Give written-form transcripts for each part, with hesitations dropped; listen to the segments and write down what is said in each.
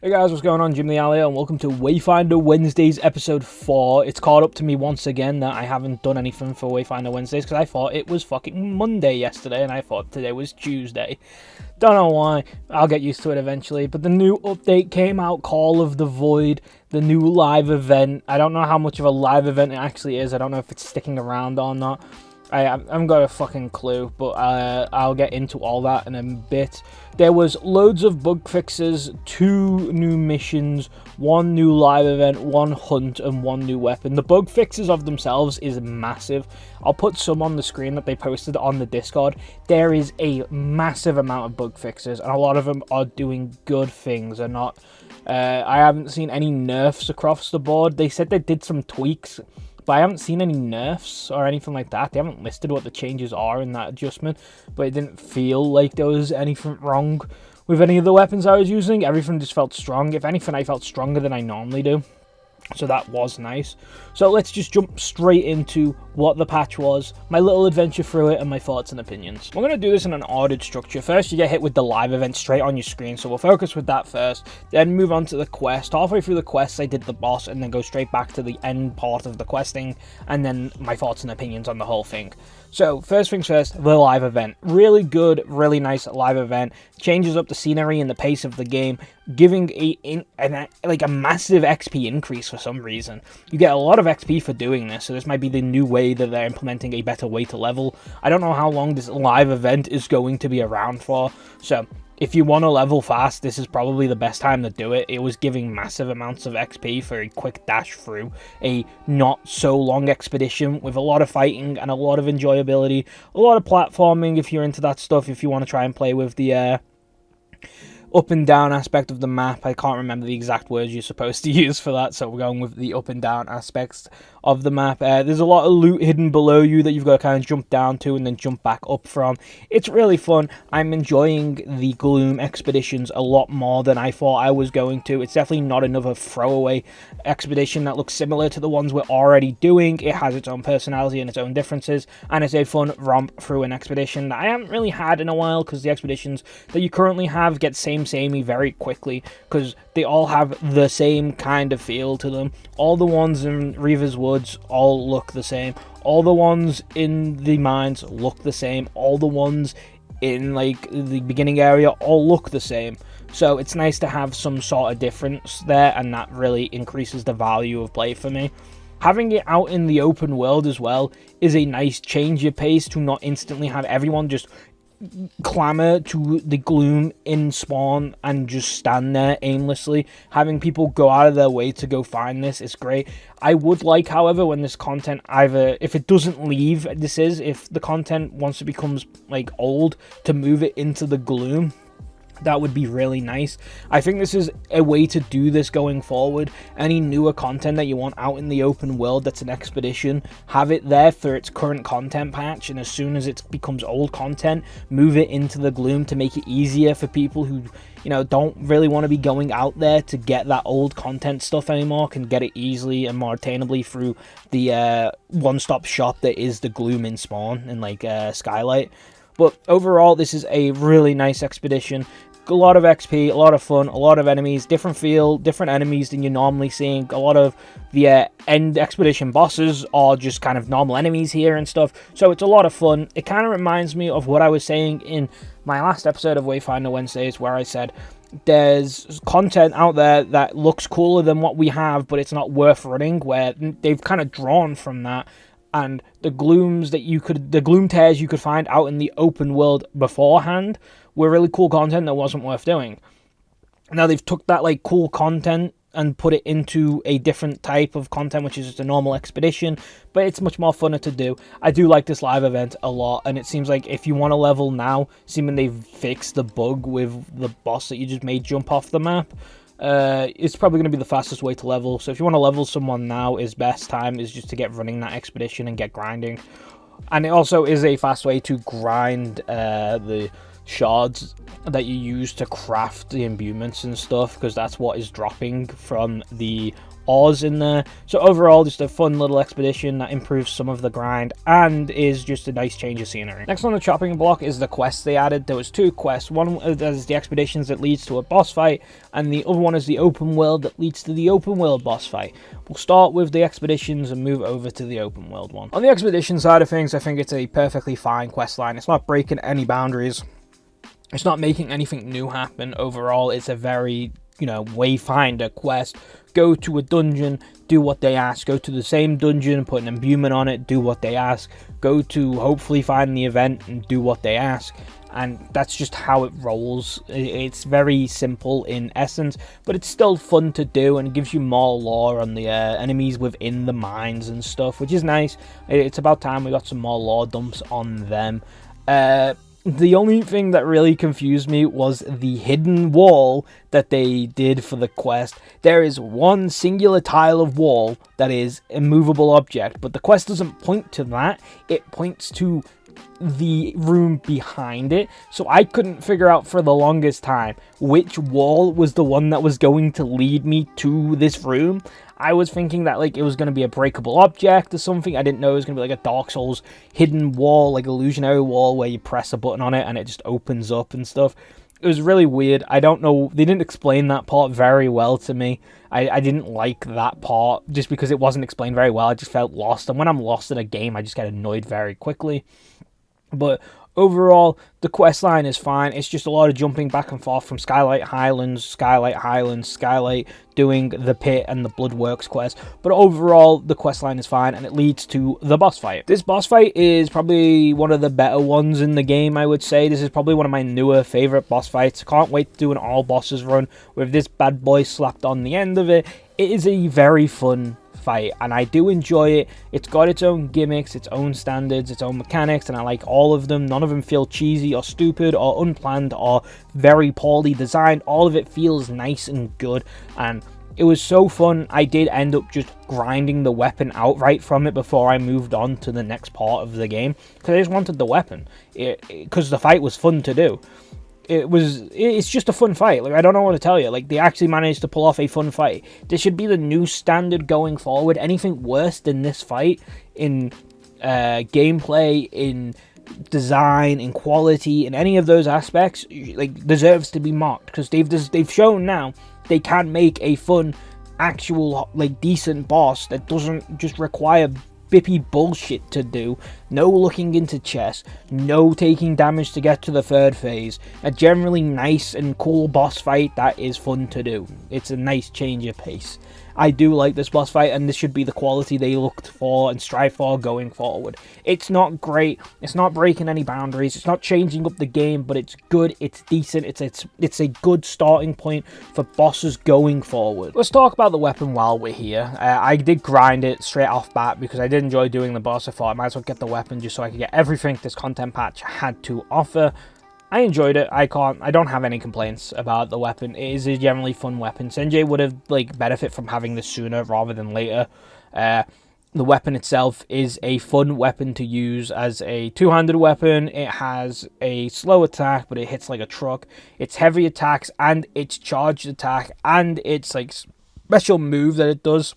Hey guys, what's going on? Jim the Alley, and welcome to Wayfinder Wednesdays episode 4. It's caught up to me once again that I haven't done anything for Wayfinder Wednesdays because I thought it was fucking Monday yesterday and I thought today was Tuesday. Don't know why. I'll get used to it eventually. But the new update came out, Call of the Void, the new live event. I don't know how much of a live event it actually is. I don't know if it's sticking around or not. I haven't got a fucking clue, but I'll get into all that in a bit. There was loads of bug fixes, 2 new missions, 1 new live event, 1 hunt, and 1 new weapon. The bug fixes of themselves is massive. I'll put some on the screen that they posted on the Discord. There is a massive amount of bug fixes, and a lot of them are doing good things. They're not. I haven't seen any nerfs across the board. They said they did some tweaks, but I haven't seen any nerfs or anything like that. They haven't listed what the changes are in that adjustment, but it didn't feel like there was anything wrong with any of the weapons I was using. Everything just felt strong. If anything, I felt stronger than I normally do. So that was nice. So let's just jump straight into what the patch was, my little adventure through it, and my thoughts and opinions. We're going to do this in an ordered structure. First, you get hit with the live event straight on your screen, so we'll focus with that first, then move on to the quest. Halfway through the quest, I did the boss, and then go straight back to the end part of the questing, and then my thoughts and opinions on the whole thing. So, first things first, the live event. Really good, really nice live event. Changes up the scenery and the pace of the game, giving a massive XP increase for some reason. You get a lot of XP for doing this, so this might be the new way that they're implementing a better way to level. I don't know how long this live event is going to be around for, so if you want to level fast, this is probably the best time to do it. It was giving massive amounts of XP for a quick dash through a not so long expedition with a lot of fighting and a lot of enjoyability, a lot of platforming if you're into that stuff, if you want to try and play with the up and down aspect of the map. I can't remember the exact words you're supposed to use for that, so we're going with the up and down aspects of the map. There's a lot of loot hidden below you that you've got to kind of jump down to and then jump back up from. It's really fun. I'm enjoying the Gloom expeditions a lot more than I thought I was going to. It's definitely not another throwaway expedition that looks similar to the ones we're already doing. It has its own personality and its own differences, and it's a fun romp through an expedition that I haven't really had in a while, because the expeditions that you currently have get samey very quickly, because they all have the same kind of feel to them. All the ones in Reaver's Woods all look the same. All the ones in the mines look the same. All the ones in like the beginning area all look the same. So it's nice to have some sort of difference there, and that really increases the value of play for me. Having it out in the open world as well is a nice change of pace to not instantly have everyone just clamor to the Gloom in spawn and just stand there aimlessly. Having people go out of their way to go find this is great. I would like, however, when this content, either if it doesn't leave, if the content once it becomes like old, to move it into the Gloom. That would be really nice. I think this is a way to do this going forward. Any newer content that you want out in the open world that's an expedition, have it there for its current content patch, and as soon as it becomes old content, move it into the Gloom to make it easier for people who, don't really want to be going out there to get that old content stuff anymore, can get it easily and more attainably through the one-stop shop that is the Gloom in spawn and like Skylight. But overall, this is a really nice expedition. A lot of XP, a lot of fun, a lot of enemies, different feel, different enemies than you're normally seeing. A lot of the end expedition bosses are just kind of normal enemies here and stuff. So it's a lot of fun. It kind of reminds me of what I was saying in my last episode of Wayfinder Wednesdays, where I said there's content out there that looks cooler than what we have, but it's not worth running, where they've kind of drawn from that. And the Gloom tears you could find out in the open world beforehand were really cool content that wasn't worth doing. Now they've took that like cool content and put it into a different type of content, which is just a normal expedition, but it's much more funner to do. I do like this live event a lot, and it seems like if you want to level now, assuming they've fixed the bug with the boss that you just made jump off the map, it's probably going to be the fastest way to level. So if you want to level someone now, best time is just to get running that expedition and get grinding. And it also is a fast way to grind the shards that you use to craft the imbuements and stuff, because that's what is dropping from the ores in there. So overall, just a fun little expedition that improves some of the grind and is just a nice change of scenery. Next on the chopping block is the quests they added. There was 2 quests. One is the expeditions that leads to a boss fight, and the other one is the open world that leads to the open world boss fight. We'll start with the expeditions and move over to the open world one. On the expedition side of things, I think it's a perfectly fine quest line. It's not breaking any boundaries. It's not making anything new happen. Overall, it's a very, Wayfinder quest. Go to a dungeon, do what they ask. Go to the same dungeon, put an imbuement on it, do what they ask. Go to hopefully find the event and do what they ask. And that's just how it rolls. It's very simple in essence, but it's still fun to do, and it gives you more lore on the enemies within the mines and stuff, which is nice. It's about time we got some more lore dumps on them. The only thing that really confused me was the hidden wall that they did for the quest. There is one singular tile of wall that is a movable object, but the quest doesn't point to that. It points to the room behind it. So I couldn't figure out for the longest time which wall was the one that was going to lead me to this room. I was thinking that it was going to be a breakable object or something. I didn't know it was going to be like a Dark Souls hidden wall, like illusionary wall where you press a button on it and it just opens up and stuff. It was really weird. I don't know. They didn't explain that part very well to me. I didn't like that part just because it wasn't explained very well. I just felt lost. And when I'm lost in a game, I just get annoyed very quickly. But overall, the quest line is fine. It's just a lot of jumping back and forth from Skylight Highlands, Skylight, doing the pit and the Bloodworks quest. But overall, the quest line is fine, and it leads to the boss fight. This boss fight is probably one of the better ones in the game, I would say. This is probably one of my newer favorite boss fights. Can't wait to do an all bosses run with this bad boy slapped on the end of it. It is a very fun fight, and I do enjoy it. It's got its own gimmicks, its own standards, its own mechanics, and I like all of them. None of them feel cheesy or stupid or unplanned or very poorly designed. All of it feels nice and good, and it was so fun. I did end up just grinding the weapon outright from it before I moved on to the next part of the game, because I just wanted the weapon, because the fight was fun to do. It's just a fun fight. I don't know what to tell you. They actually managed to pull off a fun fight. This should be the new standard going forward. Anything worse than this fight in gameplay, in design, in quality, in any of those aspects, deserves to be mocked, because they've shown now they can make a fun, actual, decent boss that doesn't just require bippy bullshit to do. No looking into chests, no taking damage to get to the 3rd phase. A generally nice and cool boss fight that is fun to do. It's a nice change of pace. I do like this boss fight, and this should be the quality they looked for and strive for going forward. It's not great, it's not breaking any boundaries, it's not changing up the game, but it's good, it's decent, it's a good starting point for bosses going forward. Let's talk about the weapon while we're here. I did grind it straight off bat because I did enjoy doing the boss. I thought I might as well get the weapon just so I could get everything this content patch had to offer. I enjoyed it. I don't have any complaints about the weapon. It is a generally fun weapon. Senjay would have benefit from having this sooner rather than later. The weapon itself is a fun weapon to use as a two-handed weapon. It has a slow attack, but it hits like a truck. It's heavy attacks and its charged attack and its special move that it does.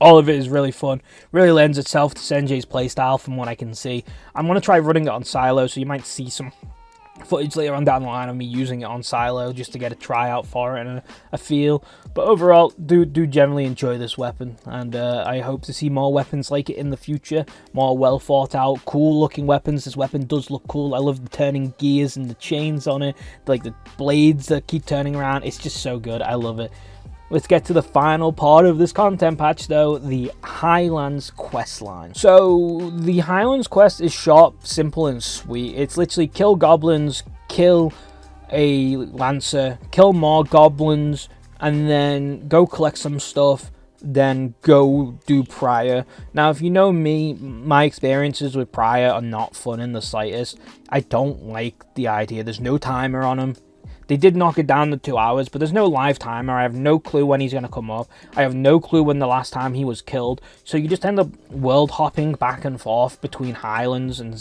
All of it is really fun. Really lends itself to Senjay's playstyle from what I can see. I'm going to try running it on silo, so you might see some footage later on down the line of me using it on silo just to get a tryout for it and a feel. But overall, do generally enjoy this weapon, and I hope to see more weapons like it in the future. More well thought out, cool looking weapons. This weapon does look cool. I love the turning gears and the chains on it, the blades that keep turning around. It's just so good. I love it. Let's get to the final part of this content patch, though, the Highlands questline. So, the Highlands quest is short, simple, and sweet. It's literally kill goblins, kill a lancer, kill more goblins, and then go collect some stuff, then go do Prior. Now, if you know me, my experiences with Prior are not fun in the slightest. I don't like the idea. There's no timer on them. They did knock it down to 2 hours, but there's no live timer. I have no clue when he's going to come up. I have no clue when the last time he was killed. So you just end up world hopping back and forth between Highlands and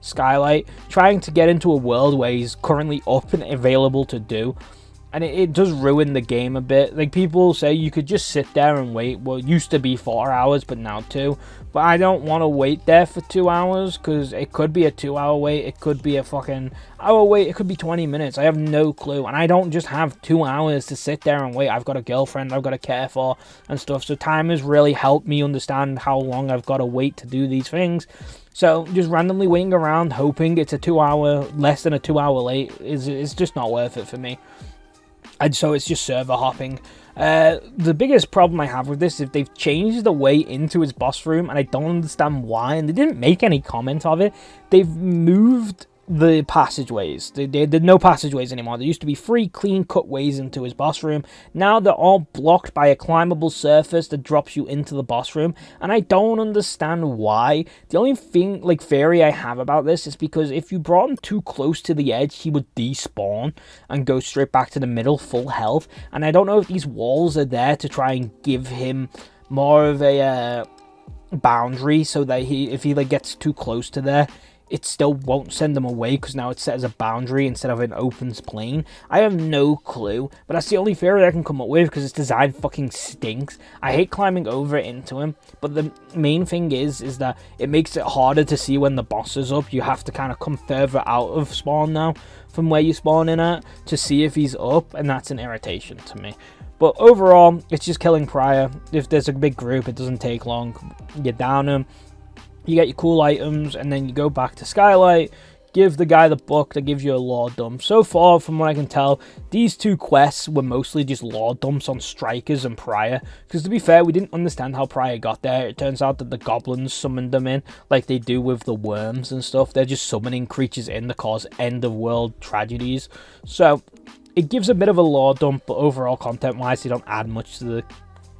Skylight, trying to get into a world where he's currently up and available to do. and it does ruin the game a bit. Like, people say you could just sit there and wait. Well, it used to be 4 hours, but now 2. But I don't want to wait there for 2 hours, because it could be a 2-hour wait, it could be a fucking hour wait, it could be 20 minutes. I have no clue, and I don't just have 2 hours to sit there and wait. I've got a girlfriend I've got to care for and stuff, so time has really helped me understand how long I've got to wait to do these things. So just randomly waiting around, hoping it's a 2-hour, less than a 2-hour late, is just not worth it for me. And so it's just server hopping. The biggest problem I have with this is they've changed the way into his boss room, and I don't understand why, and they didn't make any comment of it. They've moved the passageways. There's no passageways anymore. There used to be 3 clean-cut ways into his boss room. Now they're all blocked by a climbable surface that drops you into the boss room, and I don't understand why. The only thing, like, theory I have about this is because if you brought him too close to the edge, he would despawn and go straight back to the middle, full health, and I don't know if these walls are there to try and give him more of a boundary, so that if he like gets too close to there, it still won't send them away, because now it's set as a boundary instead of an open plane. I have no clue, but that's the only theory I can come up with, because its design fucking stinks. I hate climbing over into him, but the main thing is that it makes it harder to see when the boss is up. You have to kind of come further out of spawn now from where you spawn in at to see if he's up, and that's an irritation to me. But overall, it's just killing Prior. If there's a big group, it doesn't take long. You down him, you get your cool items, and then you go back to Skylight, give the guy the book that gives you a lore dump. So far, from what I can tell, these 2 quests were mostly just lore dumps on Strikers and Prior, because to be fair, we didn't understand how Prior got there. It turns out that the goblins summoned them in, like they do with the worms and stuff. They're just summoning creatures in to cause end-of-world tragedies. So it gives a bit of a lore dump, but overall, content-wise, they don't add much to the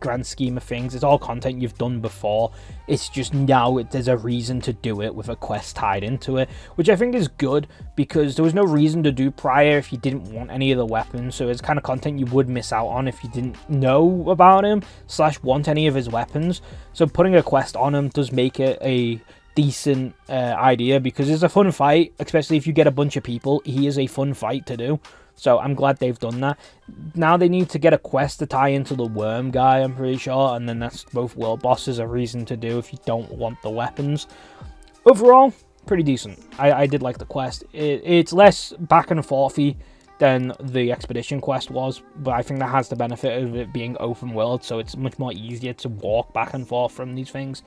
grand scheme of things. It's all content you've done before. It's just now there's a reason to do it with a quest tied into it, which I think is good, because there was no reason to do Prior if you didn't want any of the weapons. So it's kind of content you would miss out on if you didn't know about him / want any of his weapons. So putting a quest on him does make it a decent idea, because it's a fun fight, especially if you get a bunch of people. He is a fun fight to do. So I'm glad they've done that. Now they need to get a quest to tie into the worm guy, I'm pretty sure, and then that's both world bosses a reason to do if you don't want the weapons. Overall, pretty decent. I did like the quest. It's less back and forthy than the expedition quest was, but I think that has the benefit of it being open world, so it's much more easier to walk back and forth from these things.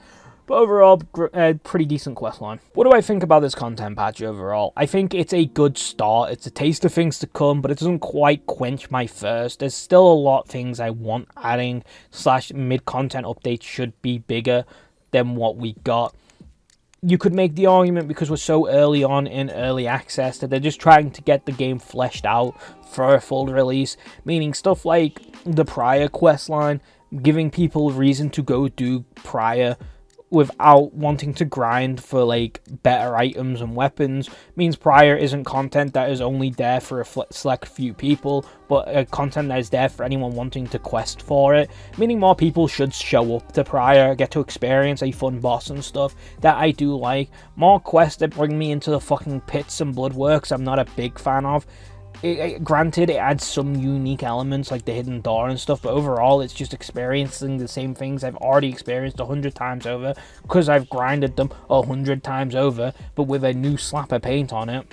But overall, pretty decent questline. What do I think about this content patch overall? I think it's a good start. It's a taste of things to come, but it doesn't quite quench my thirst. There's still a lot of things I want adding, / mid-content updates should be bigger than what we got. You could make the argument, because we're so early on in early access, that they're just trying to get the game fleshed out for a full release, meaning stuff like the Prior questline, giving people reason to go do Prior without wanting to grind for like better items and weapons, means Prior isn't content that is only there for a select few people, but content that is there for anyone wanting to quest for it, meaning more people should show up to Prior, get to experience a fun boss and stuff that I do like. More quests that bring me into the fucking pits and bloodworks I'm not a big fan of. Granted, it adds some unique elements like the hidden door and stuff, but overall it's just experiencing the same things I've already experienced 100 times over, because I've grinded them 100 times over, but with a new slap of paint on it.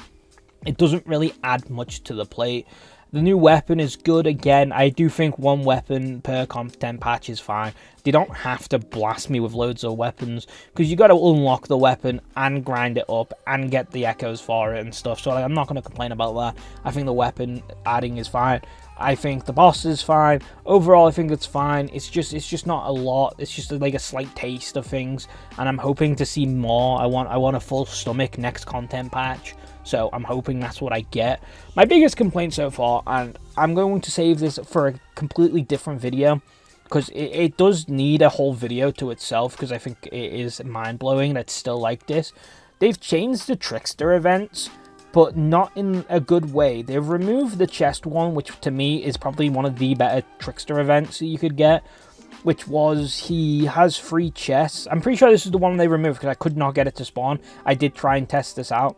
It doesn't really add much to the plate. The new weapon is good. Again, I do think 1 weapon per content patch is fine. They don't have to blast me with loads of weapons, because you got to unlock the weapon and grind it up and get the echoes for it and stuff. So I'm not going to complain about that. I think the weapon adding is fine. I think the boss is fine. Overall, I think it's fine. It's just not a lot. It's just like a slight taste of things, and I'm hoping to see more. I want a full stomach next content patch. So I'm hoping that's what I get. My biggest complaint so far, and I'm going to save this for a completely different video, because it does need a whole video to itself, because I think it is mind-blowing that it's still like this. They've changed the Trickster events, but not in a good way. They've removed the chest one, which to me is probably one of the better Trickster events that you could get, which was he has 3 chests. I'm pretty sure this is the one they removed, because I could not get it to spawn. I did try and test this out.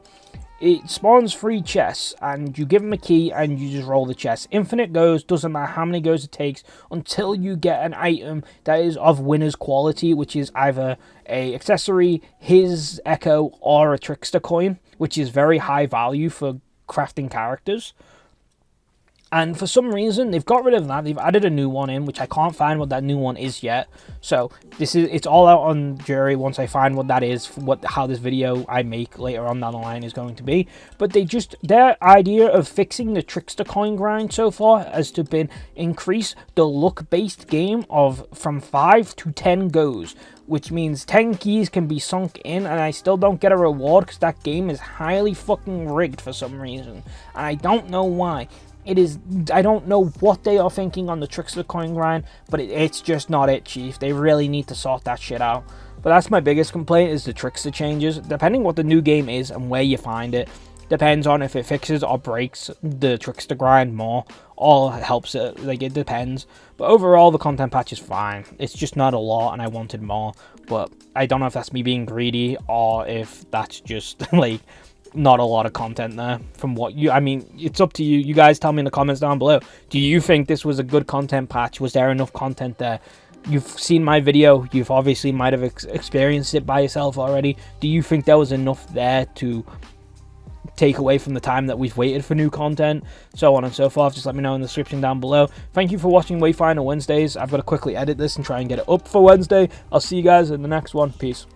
it spawns 3 chests, and you give them a key, and you just roll the chest. Infinite goes, doesn't matter how many goes it takes, until you get an item that is of winner's quality, which is either a accessory, his echo, or a trickster coin, which is very high value for crafting characters. And for some reason, they've got rid of that. They've added a new one in, which I can't find what that new one is yet. So it's all out on jury once I find what that is, how this video I make later on down the line is going to be. But their idea of fixing the trickster coin grind so far has to been increase the luck-based game from 5 to 10 goes, which means 10 keys can be sunk in, and I still don't get a reward because that game is highly fucking rigged for some reason, and I don't know why. I don't know what they are thinking on the trickster coin grind, but it's just not it, Chief. They really need to sort that shit out. But that's my biggest complaint, is the trickster changes. Depending what the new game is and where you find it, depends on if it fixes or breaks the trickster grind more, or helps it. Like, it depends. But overall, the content patch is fine. It's just not a lot, and I wanted more. But I don't know if that's me being greedy, or if that's just, like, not a lot of content there from what I mean, it's up to you. You guys tell me in the comments down below. Do you think this was a good content patch? Was there enough content there? You've seen my video. You've obviously might have experienced it by yourself already. Do you think there was enough there to take away from the time that we've waited for new content? So on and so forth. Just let me know in the description down below. Thank you for watching Wayfinder Wednesdays. I've got to quickly edit this and try and get it up for Wednesday. I'll see you guys in the next one. Peace.